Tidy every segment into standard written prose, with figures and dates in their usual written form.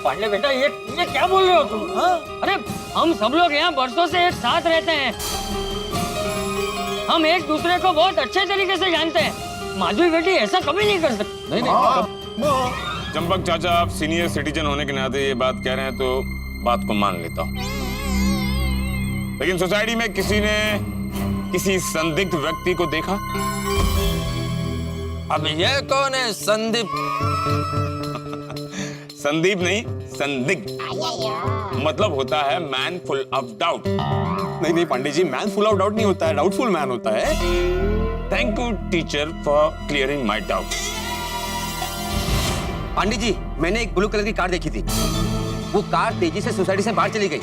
पांडे बेटा ये क्या बोल रहे हो तुम? अरे हम सब लोग यहाँ बरसों से एक साथ रहते हैं, हम एक दूसरे को बहुत अच्छे तरीके से जानते हैं। माधवी बेटी ऐसा कभी नहीं कर सकती। नहीं। चंपक चाचा, आप सीनियर सिटीजन होने के नाते ये बात कह रहे हैं तो बात को मान लेता हूँ, लेकिन सोसाइटी में किसी ने किसी संदिग्ध व्यक्ति को देखा? अब ये कौन है संदीप? संदीप नहीं, संदिग्ध मतलब होता है मैन फुल ऑफ डाउट। नहीं Pandey ji, man full of doubt नहीं होता है, डाउटफुल मैन होता है। Thank you teacher for clearing my doubt. Pandey ji, मैंने एक ब्लू कलर की कार देखी थी, वो कार तेजी से सोसाइटी से बाहर चली गई।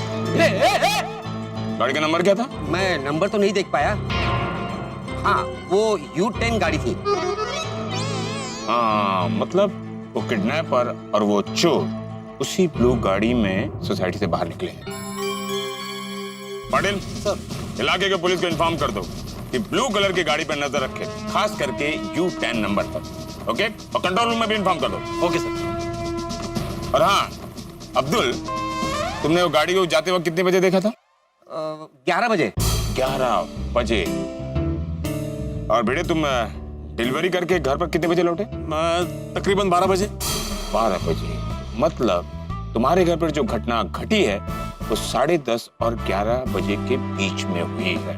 गाड़ी का नंबर क्या था? मैं नंबर तो नहीं देख पाया। हाँ, वो U10 गाड़ी थी। हाँ, मतलब वो किडनैपर और वो चोर उसी ब्लू गाड़ी में सोसाइटी से बाहर निकले हैं। पाटिल सर, इलाके के पुलिस को इन्फॉर्म कर दो कि ब्लू कलर की गाड़ी पर नजर रखे, खास करके U10 नंबर पर। ओके, और कंट्रोल रूम में भी इन्फॉर्म कर दो। Okay sir. और हाँ अब्दुल, तुमने वो गाड़ी को जाते वक्त कितने बजे देखा था? 11 बजे। 11 बजे। और बेटे तुम डिलीवरी करके घर पर कितने बजे लौटे? मैं तकरीबन 12 बजे। 12 बजे, मतलब तुम्हारे घर पर जो घटना घटी है वो 10:30 और 11 बजे के बीच में हुई है।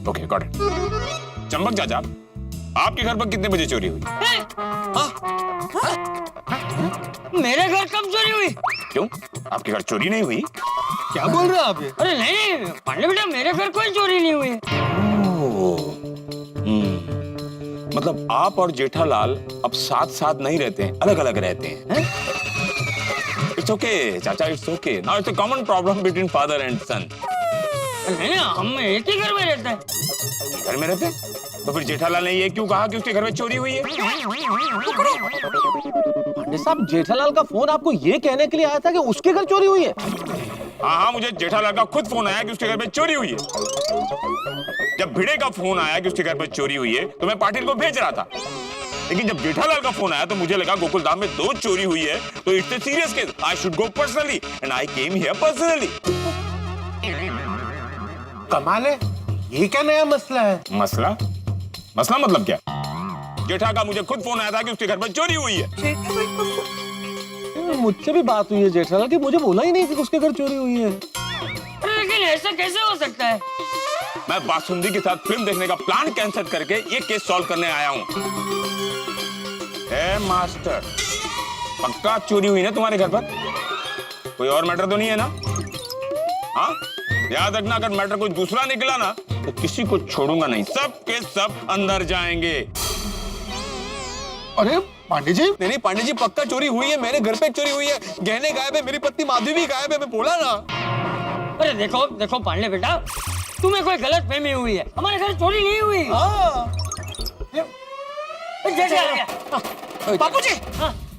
Okay, got it. चंपक चाचा, आपके घर पर कितने बजे चोरी हुई? मेरे घर कब चोरी हुई? क्यों, आपके घर चोरी नहीं हुई? क्या बोल रहे हैं आप ये? अरे नहीं पांडे बेटा, मेरे घर कोई चोरी नहीं हुई। मतलब आप और जेठालाल अब साथ साथ नहीं रहते हैं, अलग अलग रहते हैं? इट्स ओके चाचा, it's okay. Now it's a common problem between father and son. नहीं, हम एक ही घर में रहते हैं। घर में रहते हैं? तो फिर जेठालाल ने ये क्यों कहा कि उसके घर में चोरी हुई है? पांडे साहब, जेठालाल का फोन आपको ये कहने के लिए आया था कि उसके घर चोरी हुई है? हाँ, मुझे जेठालाल का खुद फोन आया कि उसके घर में चोरी हुई है। जब भिड़े का फोन आया कि उसके घर में चोरी हुई है तो मैं पाटिल को भेज रहा था, लेकिन जब जेठालाल का फोन आया तो मुझे लगा गोकुलधाम में 2 चोरी हुई है तो it's a serious case, I should go personally and I came here personally. कमाल है, ये क्या नया मसला है? मसला मतलब क्या? जेठा का मुझे खुद फोन आया था कि उसके घर में चोरी हुई है। मुझसे भी बात हुई है जेठालाल की, मुझे बोला ही नहीं कि उसके घर चोरी हुई है। लेकिन ऐसा कैसे हो सकता है? मैं बासुंदी के साथ फिल्म देखने का प्लान कैंसिल करके ये केस सॉल्व करने आया हूँ। मास्टर, पक्का चोरी हुई ना तुम्हारे घर पर? कोई और मैटर तो नहीं है ना? हाँ, याद रखना, अगर मैटर कोई दूसरा निकला ना तो किसी को छोड़ूंगा नहीं, सब के सब अंदर जाएंगे। अरे पांडे जी, नहीं पांडे जी, पक्का चोरी हुई है, मेरे घर पे चोरी हुई है, गहने गायब है, मेरी पत्नी माधवी भी गायब है, मैं बोला ना। अरे देखो पांडे बेटा, तुम्हें कोई गलत फहमी हुई है, हमारे घर चोरी नहीं हुई। बापूजी,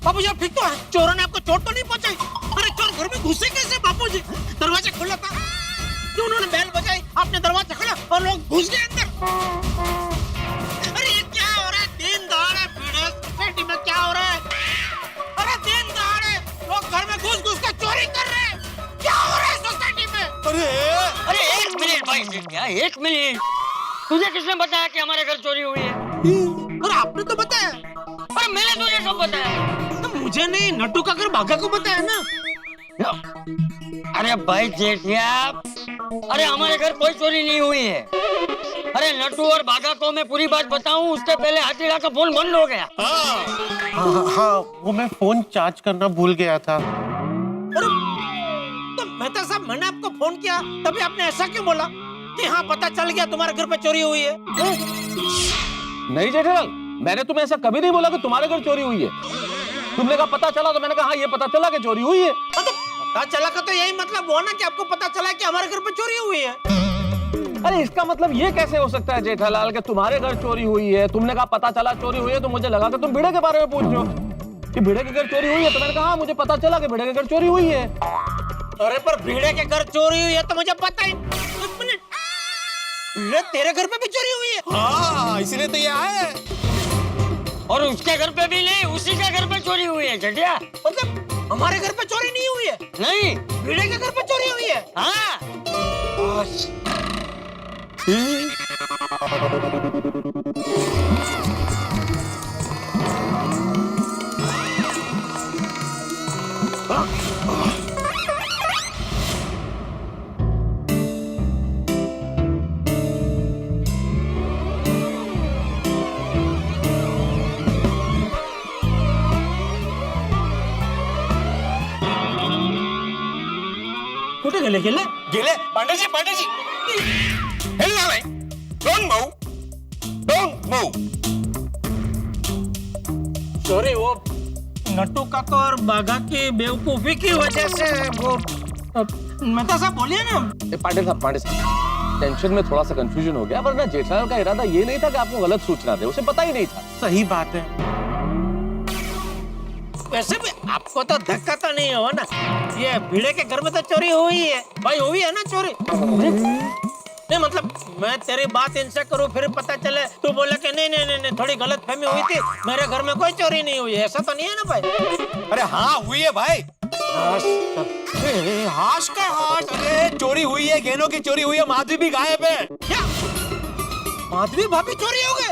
बापूजी आप ठीक तो है? चोरों ने आपको चोट तो नहीं पहुंचाई? अरे चोर घर में घुसे कैसे बापूजी? दरवाजा खुला था, क्यों उन्होंने बेल बजाई, आपने दरवाजा खोला और लोग घुस गए अंदर। अरे ये क्या हो रहा है? दिन दहाड़े भिड़े सोसाइटी में क्या हो रहा है? अरे दिन दहाड़े लोग घर में घुस के चोरी कर रहे हैं, क्या हो रहा है सोसाइटी में? अरे एक मिनट भाई, एक मिनट, तुझे किसने बताया कि हमारे घर चोरी हुई है? अरे आपने तो बताया। अरे मैंने तुझे कब बताया? तो मुझे नहीं, नट्टू का घर भागा को बताया ना। अरे भाई जेठिया, अरे हमारे घर कोई चोरी नहीं हुई है। अरे नट्टू और बागा को मैं पूरी बात बताऊं उससे पहले हाथीड़ा का फोन बंद हो गया। हाँ, वो मैं फोन चार्ज करना भूल गया था। अरे तो मेहता साहब, मैंने आपको फोन किया तभी आपने ऐसा क्यों बोला कि हाँ पता चल गया तुम्हारे घर पे चोरी हुई है? नहीं जेठालाल, मैंने तुम्हें ऐसा कभी नहीं बोला कि तुम्हारे घर चोरी हुई है। तुमने कहा पता चला तो मैंने कहा हाँ, ये पता चला कि चोरी हुई है। तो पता चला का तो यही मतलब हुआ ना कि आपको पता चला कि हमारे घर पे चोरी हुई है। अरे इसका मतलब ये कैसे हो सकता है जेठालाल कि तुम्हारे घर चोरी हुई है? तुमने कहा पता चला चोरी हुई है तो मुझे लगा कि तुम भिड़े के बारे में पूछ रहे हो कि भिड़े के घर चोरी हुई है, तो मैंने कहा मुझे पता चला कि भिड़े के घर चोरी हुई है। अरे पर भिड़े के घर चोरी हुई है तो मुझे पता ही। एक मिनट, भिड़े तेरे घर पे भी चोरी हुई है? हाँ, इसीलिए तो ये आया है। और उसके घर पे भी नहीं, उसी के घर पे चोरी हुई है। जटिया मतलब हमारे घर पे चोरी नहीं हुई है, नहीं। भिड़े के घर पे चोरी हुई है। हाँ। कुठे गेले गेले गेले पांडे जी हिलना नहीं, don't move, don't move. Sorry, वो नट्टू काका और बाघा की बेवकूफी की वजह से वो मेहता साहब बोलिए ना। पांडे साहब, टेंशन में थोड़ा सा कंफ्यूजन हो गया, वरना जेठालाल का इरादा ये नहीं था कि आपको गलत सूचना दे, उसे पता ही नहीं था। सही बात है। वैसे भी आपको तो धक्का तो नहीं हो ना, ये भिड़े के घर में तो चोरी हुई है भाई, हुई है ना चोरी। नहीं मतलब मैं तेरी बात इनसे करूं फिर पता चले तू बोले कि नहीं थोड़ी गलत फहमी हुई थी, मेरे घर में कोई चोरी नहीं हुई, ऐसा तो नहीं है ना भाई? अरे हाँ हुई है भाई। हाश का हाश। अरे चोरी हुई है, गहनों की चोरी हुई है, माधवी भी गायब है। क्या माधवी भाभी चोरी हो गए?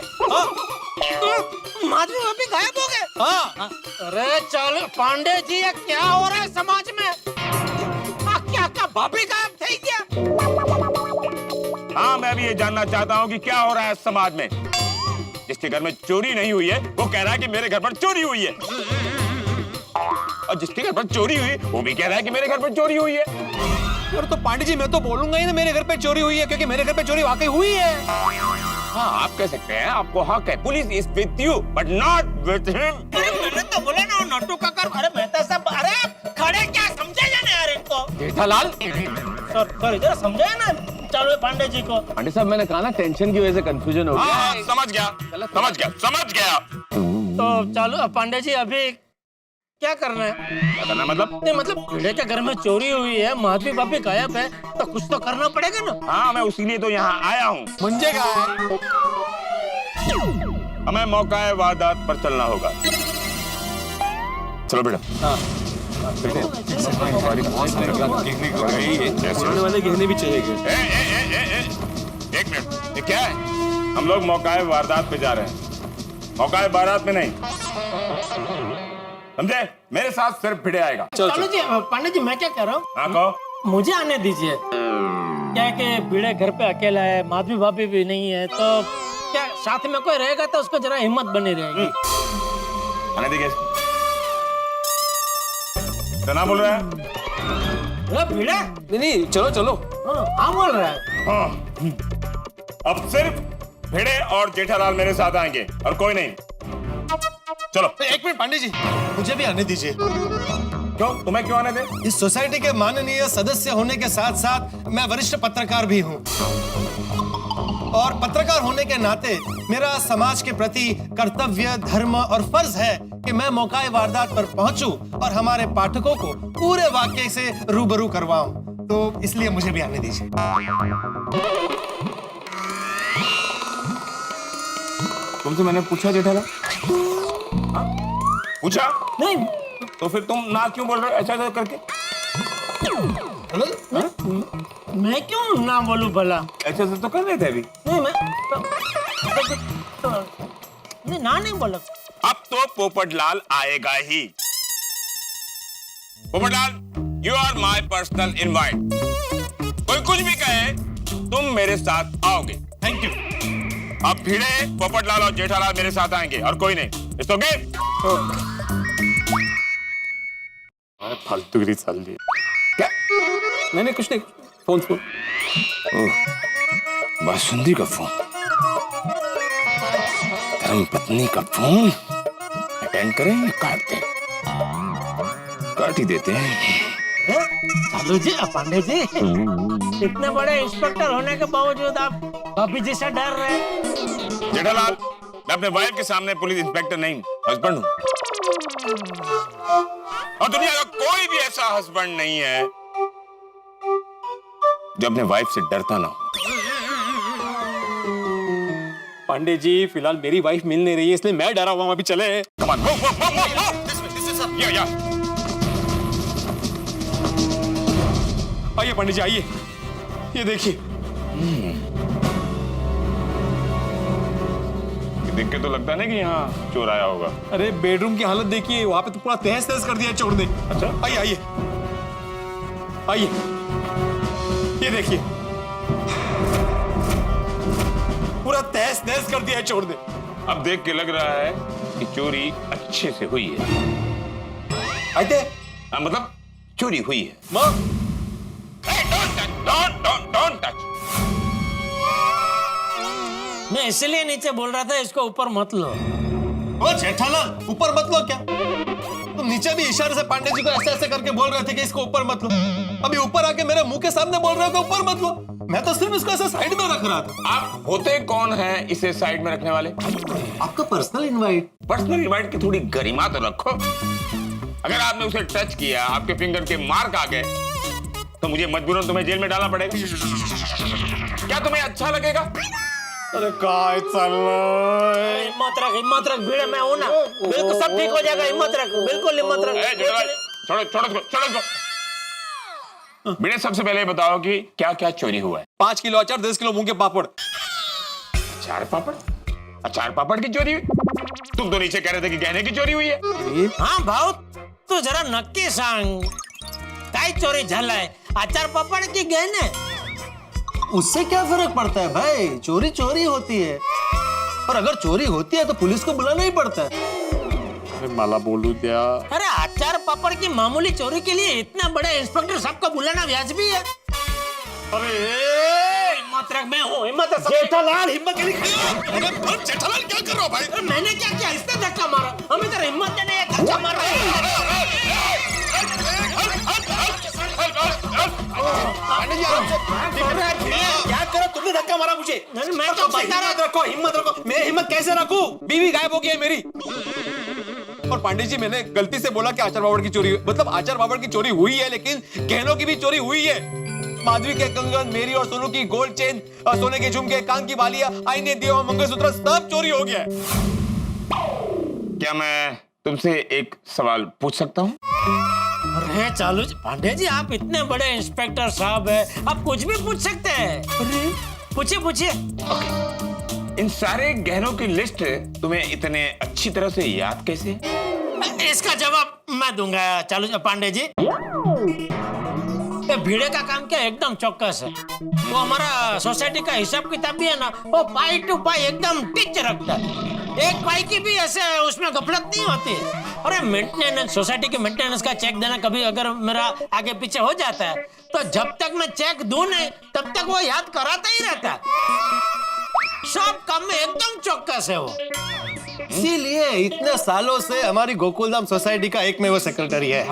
माधवी भाभी गायब हो गए? हाँ। अरे चल पांडे जी, ये क्या हो रहा है समाज में? क्या भाभी गायब थी क्या? हाँ, मैं भी ये जानना चाहता हूँ कि क्या हो रहा है समाज में। जिसके घर में चोरी नहीं हुई है वो कह रहा है कि मेरे घर पर चोरी हुई है, और जिसके घर पर चोरी हुई वो भी कह रहा है कि मेरे घर पर चोरी हुई है। और तो पांडे जी मैं तो बोलूंगा ही ना मेरे घर पे चोरी हुई है, क्योंकि मेरे घर पे चोरी वाकई हुई है। हाँ, आप कह सकते हैं, आपको हक है। Police is with you but not with him. अरे मैंने तो बोला ना नट्टू काका। अरे मेहता साहब, अरे खड़े क्या समझे जाने यार इनको। जेठालाल, सर जरा समझाया ना चलो पांडे जी को। पांडे साहब, मैंने कहा ना टेंशन की वजह से कंफ्यूजन हो गया। हाँ, समझ गया। तो चलो पांडे जी, अभी क्या करना है? क्या करना मतलब? नहीं मतलब भिड़े के घर में चोरी हुई है, माधवी भाभी गायब है, तो कुछ तो करना पड़ेगा ना। हाँ, मैं उसीलिए तो यहाँ आया हूँ। मंजेगा। हमें मौका वारदात पर चलना होगा। चलो बेटा। हाँ। वाले गहने भी चाहिए। एक मिनट, ये क्या है? हम लोग मौका वारदात पे जा रहे हैं, मौका बारात में नहीं, समझे? मेरे साथ सिर्फ भिड़े आएगा। चलो जी पांडे जी, मैं क्या कह रहा हूँ, हाँ कहो। मुझे आने दीजिए। क्या है कि भिड़े घर पे अकेला है, माधवी भाभी भी नहीं है, तो क्या साथ में कोई रहेगा तो उसको जरा हिम्मत बनी रहेगी। आने दीजिए। तो ना बोल रहा है? भिड़े नहीं, चलो। हाँ बोल रहा है। हाँ। अब सिर्फ भिड़े और जेठालाल मेरे साथ आएंगे और कोई नहीं। चलो। एक मिनट पांडे जी, मुझे भी आने दीजिए। क्यों? तुम्हें क्यों आने दे? इस सोसाइटी के माननीय सदस्य होने के साथ साथ मैं वरिष्ठ पत्रकार भी हूँ, और पत्रकार होने के नाते मेरा समाज के प्रति कर्तव्य, धर्म और फर्ज है कि मैं मौका वारदात पर पहुंचूं और हमारे पाठकों को पूरे वाकये से रूबरू करवाऊं। तो इसलिए मुझे भी आने दीजिए। तुमसे मैंने पूछा जेठालाल? पूछा? नहीं तो फिर तुम ना क्यों बोल रहे हो ऐसा करके? मैं क्यों ना बोलूं भला? ऐसे तो कर रहे थे अभी। नहीं मैं नहीं ना नहीं बोला। अब तो पोपटलाल आएगा ही। Popatlal, you are my personal invite. कोई कुछ भी कहे, तुम मेरे साथ आओगे। Thank you. अब भिड़े, पोपटलाल और जेठालाल मेरे साथ आएंगे और कोई नहीं। It's okay? फालतूगिरी चल रही है। क्या? नहीं कुछ नहीं। फोन। बासुंदी का फोन, धर्म पत्नी का फोन। अटेंड करें या काट दें? काट ही देते हैं। चालू जी, पांडे जी, इतने बड़े इंस्पेक्टर होने के बावजूद आप भाभी जी से डर रहे हैं। जेठालाल, मैं अपने वाइफ के सामने पुलिस इंस्पेक्टर नहीं, हस्बैंड हूँ। और दुनिया का कोई भी ऐसा हस्बैंड नहीं है जो अपने वाइफ से डरता ना हो। पांडे जी, फिलहाल मेरी वाइफ मिल नहीं रही है, इसलिए मैं डरा हुआ हूं। अभी चले। Come on, move. Yeah. आइए पंडित जी आइए, ये देखिए। देख के तो लगता नहीं कि यहाँ चोर आया होगा। अरे बेडरूम की हालत देखिए, वहां पे तो पूरा तहस नहस कर दिया चोर ने। अच्छा आइए आइए आइए, ये देखिए पूरा तहस नहस कर दिया चोर ने। अब देख के लग रहा है कि चोरी अच्छे से हुई है। आते मतलब चोरी हुई है। माँ डोंट टच। मैं इसलिए नीचे बोल रहा था इसको ऊपर मत लो। ओ जेठालाल, ऊपर मत लो क्या? तुम नीचे भी इशारे से पांडे जी को ऐसे ऐसे करके बोल रहे थे कि इसको ऊपर मत लो, अभी ऊपर आके मेरे मुंह के सामने बोल रहे हो कि ऊपर मत लो। मैं तो सिर्फ इसको ऐसे साइड में रख रहा था। आप होते कौन हैं इसे साइड में रखने वाले? आपका पर्सनल इनवाइट। पर्सनल इनवाइट की थोड़ी गरिमा तो रखो। अगर आपने उसे टच किया, आपके फिंगर के मार्क आ गए, तो मुझे मजबूरन तुम्हें जेल में डालना पड़ेगा। क्या तुम्हें अच्छा लगेगा? अरे काय हिम्मत रख भीड़, मैं हूं ना, बिल्कुल सब ठीक हो जाएगा। हिम्मत रख, बिल्कुल हिम्मत रख। छोड़ो छोड़ो छोड़ो। बेटे सबसे पहले बताओ कि क्या क्या चोरी हुआ है। 5 किलो अचार, 10 किलो मूंग के पापड़। अचार पापड़? अचार पापड़ की चोरी हुई? तुम तो नीचे कह रहे थे कि गहने की चोरी हुई है। हाँ भाऊ, तू जरा नक्की सांग, काय चोरी झालाय, आचार पापड़ की गहने? उससे क्या फर्क पड़ता है भाई, चोरी चोरी होती है, और अगर चोरी होती है तो पुलिस को बुलाना ही पड़ता है। मला बोलू द्या। अरे आचार पापड़ की मामूली चोरी के लिए इतना बड़ा इंस्पेक्टर साहब को बुलाना व्याजबी है? अरे हिम्मत रख, मैं हूँ, हिम्मत रख। जेठालाल, हिम्मत जेठालाल क्या कर रहा हो भाई? अरे मैंने क्या किया? इसने धक्का मारा, हमें तो हिम्मत देने ये धक्का मार रहा है। क्या करो, तुमने धक्का मारा मुझे। मैं तो बता रहा था। रखो, हिम्मत रखो। मैं हिम्मत कैसे रखूं? बीवी गायब हो गई है मेरी। और पांडे जी, मैंने गलती से बोला कि आचार पापड़ की चोरी, मतलब आचार पापड़ की चोरी हुई है, लेकिन गहनों की भी चोरी हुई है। माधवी के कंगन, मेरी और सोनू की गोल्ड चेन, सोने के झुमके, कान की बालियां, आईने, दिए मंगलसूत्र, सब चोरी हो गया है। क्या मैं तुमसे एक सवाल पूछ सकता हूँ? अरे चालू पांडे जी, आप इतने बड़े इंस्पेक्टर साहब हैं, आप कुछ भी पूछ सकते हैं। अरे पूछिए पूछिए। इन सारे गहनों की लिस्ट तुम्हें इतने अच्छी तरह से याद कैसे? इसका जवाब मैं दूंगा चालू पांडे जी। ये भीड़े का काम क्या एकदम चौकस है। वो हमारा सोसाइटी का हिसाब किताब भी है ना, वो पाई टू पाई एकदम टिच रखता है। एक पाई की भी ऐसे उसमें गफलत नहीं होती। अरे मेंटेनेंस, सोसाइटी के मेंटेनेंस का चेक देना कभी अगर मेरा आगे पीछे हो जाता है, तो जब तक मैं चेक दूं नहीं तब तक वो याद कराता ही रहता है। सब काम में एकदम चौकस है वो। इसीलिए इतने सालों से हमारी गोकुलधाम सोसाइटी का एकमेव सेक्रेटरी है।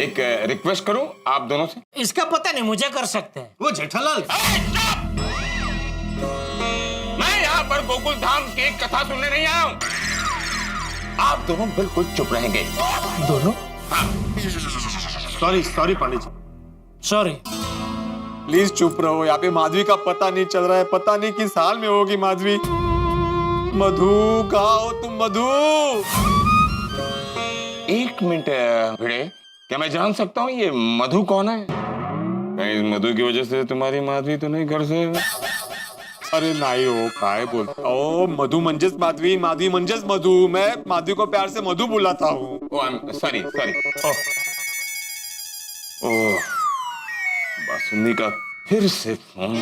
एक रिक्वेस्ट करूं आप दोनों से? इसका पता नहीं, मुझे कर सकते हैं। वो जेठालाल, मैं यहाँ पर गोकुल धाम की कथा सुनने नहीं आया हूँ। आप दोनों बिल्कुल चुप रहेंगे। दोनों? हाँ। Sorry Pandey ji. Sorry. Please चुप रहो, यहाँ पे माधवी का पता नहीं चल रहा है, पता नहीं किस हाल में होगी माधवी। मधु, कहाँ हो तुम मधु? एक मिनट भिड़े, क्या मैं जान सकता हूँ ये मधु कौन है? कहीं इस मधु की वजह से तुम्हारी माधवी तो नहीं घर से? अरे नहीं हो, काय बोलते ओ मधु मंजस माधवी, माधवी मंजस मधु। मैं माधवी को प्यार से मधु बुलाता हूँ। सॉरी। ओह, बासुंदी का फिर से फोन।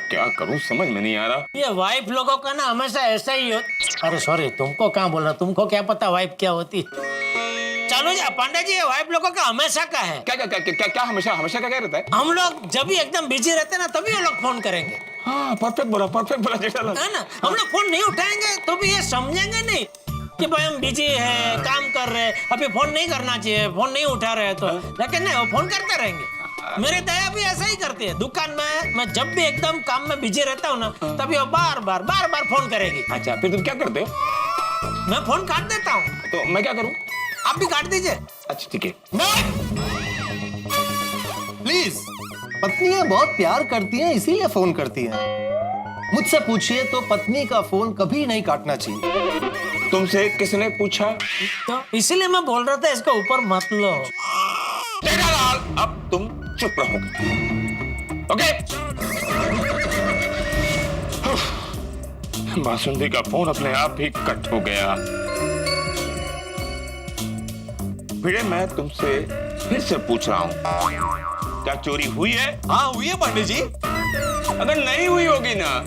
क्या करूं समझ में नहीं आ रहा। ये वाइफ लोगों का ना हमेशा ऐसा ही हो। अरे सॉरी, तुमको कहाँ बोल रहा, तुमको क्या पता वाइफ क्या होती। चलो जी पांडे जी, ये वाइफ लोगों का हमेशा का है। क्या हमेशा का क्या रहता है? हम लोग जब भी एकदम बिजी रहते हैं ना, तभी वो लोग फोन करेंगे। हाँ, परफेक्ट बोला जेठालाल। है ना, हम लोग फोन नहीं उठाएंगे तो भी ये समझेंगे नहीं कि भाई हम बिजी है, काम कर रहे हैं, अभी फोन नहीं करना चाहिए, फोन नहीं उठा रहे तो। लेकिन नहीं, वो फोन करते रहेंगे। मेरे दया भी ऐसा ही करती है। दुकान में मैं जब भी एकदम काम में बिजी रहता हूँ ना, तभी वो बार बार फोन करेगी। अच्छा, फिर तुम क्या करते हो? मैं फोन काट देता हूँ। तो मैं क्या करूँ? आप भी काट दीजिए। अच्छा ठीक है। प्लीज, पत्नियां बहुत प्यार करती हैं, इसीलिए फोन करती हैं। मुझसे पूछिए तो पत्नी का फोन कभी नहीं काटना चाहिए। तुमसे किसने पूछा? तो इसीलिए मैं बोल रहा था इसको ऊपर मत लो। फिलहाल अब तुम चुप रहोगे, ओके? बासुंदी का फोन अपने आप ही कट हो गया। भिड़े, मैं तुमसे फिर से पूछ रहा हूं, क्या चोरी हुई है? हाँ हुई है पांडे जी। अगर नहीं हुई होगी ना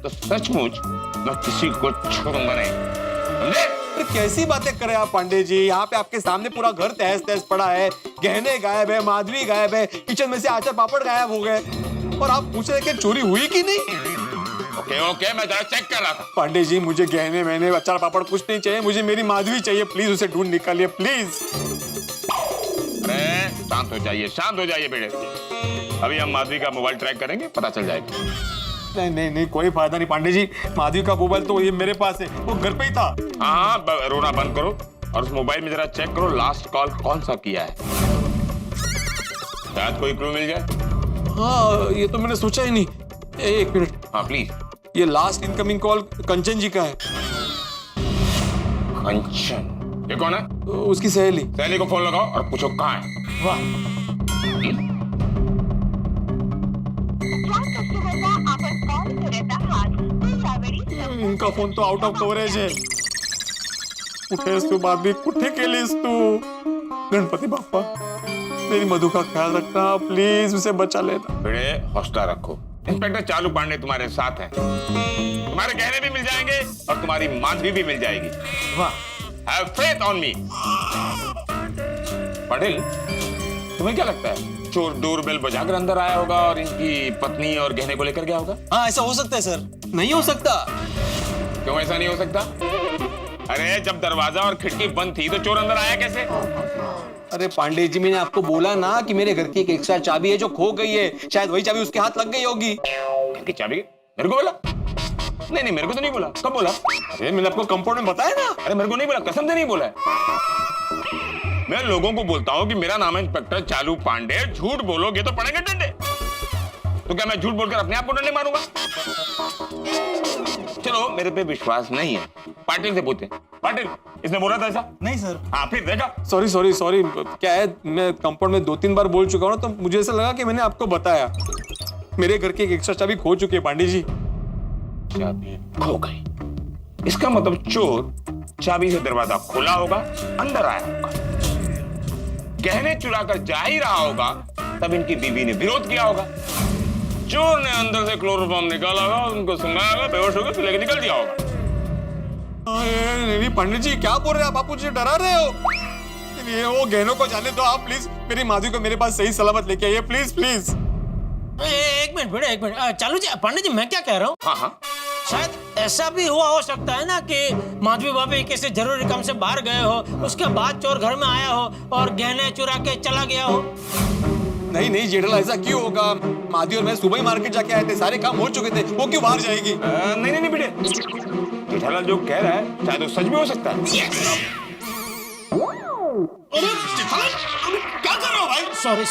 तो सचमुच मैं किसी को छोड़ूंगा नहीं, समझे? अरे कैसी बातें कर रहे हैं आप पांडे जी? यहाँ पे आपके सामने पूरा घर तहस तहस पड़ा है, गहने गायब है, माधवी गायब है, किचन में से आचार पापड़ गायब हो गए, और आप पूछ रहे कि चोरी हुई कि नहीं? ओके ओके, मैं जरा चेक कर रहा था। पांडे जी मुझे गहने मैंने अचार पापड़ कुछ नहीं चाहिए, मुझे मेरी माधवी चाहिए, प्लीज उसे ढूंढ निकालिए प्लीज। अरे शांत हो जाइए बेटे। अभी हम माधवी का मोबाइल ट्रैक करेंगे, पता चल जाएगा। नहीं नहीं नहीं, कोई फायदा नहीं पांडे जी, माधवी का मोबाइल तो ये मेरे पास है, वो घर पे ही था। हाँ, रोना बंद करो और उस मोबाइल में जरा चेक करो लास्ट कॉल कौन सा किया है, शायद कोई क्लू मिल जाए। हाँ ये तो मैंने सोचा ही नहीं। एक मिनट, हाँ प्लीज। ये लास्ट इनकमिंग कॉल कंचन जी का है। कंचन, ये कौन है? उसकी सहेली। सहेली को फोन लगाओ और पूछो कहाँ है। इनका फोन तो आउट ऑफ कवरेज है। कुठेस तू बाबी, कुठे केलीस तू? गणपति बाप्पा, मेरी मधु का ख्याल रखना प्लीज, उसे बचा लेना। बेटे हौसला रखो, इंस्पेक्टर चालू पांडे तुम्हारे साथ हैं, तुम्हारे गहने भी मिल जाएंगे और तुम्हारी माधवी भी मिल जाएगी। Have faith on me। Patel, तुम्हें क्या लगता है चोर डोरबेल बजाकर अंदर आया होगा और इनकी पत्नी और गहने को लेकर गया होगा? हाँ ऐसा हो सकता है सर। नहीं हो सकता। क्यों ऐसा नहीं हो सकता? अरे जब दरवाजा और खिड़की बंद थी तो चोर अंदर आया कैसे? अरे पांडे जी मैंने आपको बोला ना कि मेरे घर की एक एक्स्ट्रा चाबी है जो खो गई है, शायद वही चाबी उसके हाथ लग गई होगी। घर की चाबी मेरे को बोला? नहीं मेरे को तो नहीं बोला। कब बोला? अरे मैंने आपको कंपाउंड में बताया ना। अरे मेरे को नहीं बोला, कसम से नहीं बोला है। मैं लोगों को बोलता हूँ कि मेरा नाम है इंस्पेक्टर चालू पांडे, झूठ बोलोगे तो पड़ेंगे डंडे। तो क्या मैं झूठ बोलकर अपने आप को डंडे मारूंगा? चलो मेरे पे विश्वास नहीं है, पाटिल से पूछते। पाटिल, इसने बोला था ऐसा? नहीं सर। हाँ फिर देखा। सॉरी क्या है, मैं कंपाउंड में 2-3 बार बोल चुका हूँ ना, तो मुझे ऐसा लगा कि मैंने आपको बताया। मेरे घर की एक एक्स्ट्रा चाबी खो चुकी है पांडे जी। चाबी खो गई, इसका मतलब चोर चाबी से दरवाजा खोला होगा, अंदर आया होगा, गहने चुरा कर जा ही रहा होगा, तब इनकी बीवी ने विरोध किया होगा। चोर ने अंदर से क्लोरोफॉर्म निकाला होगा, उनको सुंघाया होगा, बेहोश होकर लेकर निकल दिया होगा। अरे पंडित जी क्या बोल रहे हैं आप मुझे डरा रहे हो। ये वो गहनों को जाने दो आप प्लीज, मेरी माधवी को मेरे पास सही सलामत लेके आइए प्लीज प्लीज। एक मिनट बेटा, एक मिनट। चालू जी, पंडित जी मैं क्या कह रहा हूँ, हाँ शायद ऐसा भी हुआ हो सकता है ना कि माधवी भाभी किसी जरूरी काम से बाहर गए हो, उसके बाद चोर घर में आया हो और गहने चुरा के चला गया हो। नहीं जेठा, ऐसा क्यों होगा? माधवी और मैं सुबह ही मार्केट जाके आए थे, सारे काम हो चुके थे, वो क्यों बाहर जाएगी? नहीं बेटे, जेठालाल जो कह रहा है शायद वो सच भी हो सकता है। क्या कर रहे हो भाई? सॉरी।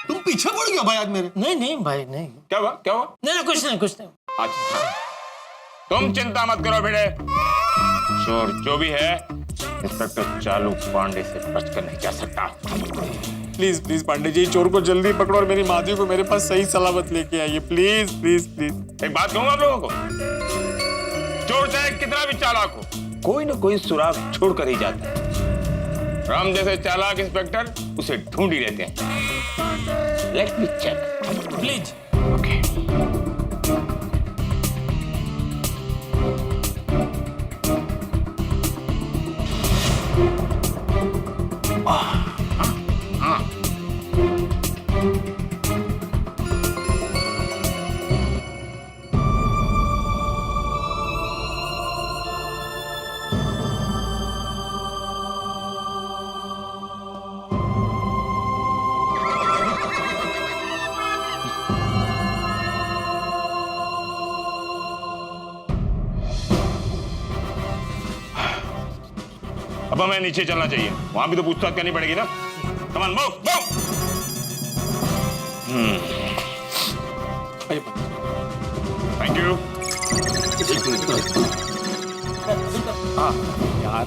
तुम पीछे पड़ गए भाई आज मेरे। नहीं भाई नहीं। क्या हुआ? नहीं कुछ नहीं। अच्छा तुम चिंता मत करो बेटे, चोर जो भी है इंस्पेक्टर चालू पांडे से बचकर नहीं जा सकता। प्लीज पांडे जी, चोर को जल्दी पकड़ो और मेरी माधवी को मेरे पास सही सलामत लेके आइए प्लीज। एक बात कहूँ आप लोगों को, चोर चाहे कितना भी चालाक हो, कोई ना कोई सुराग छोड़ कर ही जाता है। राम जैसे चालाक इंस्पेक्टर उसे ढूंढ ही लेते हैं। Let me check please. Okay. अब हमें नीचे चलना चाहिए, वहां भी तो पूछताछ करनी पड़ेगी ना। Come on move. Thank you. यार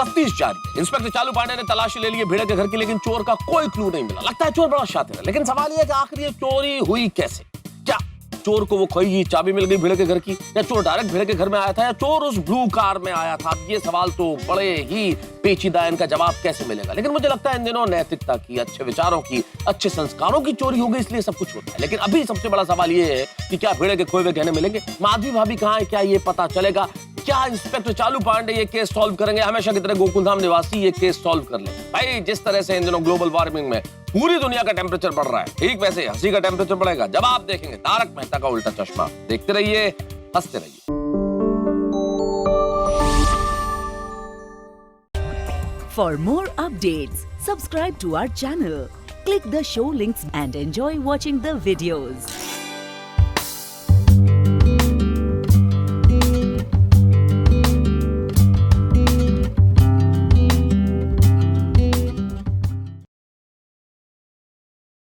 तफ्तीश जारी है। इंस्पेक्टर चालू पांडे ने तलाशी ले ली भिड़े के घर की, लेकिन चोर का कोई क्लू नहीं मिला। लगता है चोर बड़ा शातिर है, लेकिन सवाल यह है कि आखिर ये चोरी हुई कैसे? क्या चोर को वो खोई हुई चाबी मिल गई भिड़े के घर की, या चोर डायरेक्ट भिड़े के घर में आया था, या चोर उस ब्लू कार में आया था? ये सवाल तो बड़े ही पेचीदा, इनका जवाब कैसे मिलेगा? लेकिन मुझे लगता है इन दिनों नैतिकता की, अच्छे विचारों की, अच्छे संस्कारों की चोरी हो गई, इसलिए सब कुछ होता है। लेकिन अभी सबसे बड़ा सवाल ये है कि क्या भिड़े के खोए हुए गहने मिलेंगे? माधवी भाभी कहाँ है, क्या ये पता चलेगा? क्या इंस्पेक्टर चालू पांडे ये केस सॉल्व करेंगे? हमेशा की तरह गोकुलधाम निवासी ये केस सॉल्व कर लेंगे? भाई जिस तरह से इन दिनों ग्लोबल वार्मिंग में पूरी दुनिया का टेम्परेचर बढ़ रहा है, ठीक वैसे हंसी का टेम्परेचर बढ़ेगा जब आप देखेंगे तारक मेहता का उल्टा चश्मा। देखते रहिए, हंसते रहिए। For more updates, subscribe to our channel, click the show links and enjoy watching the videos.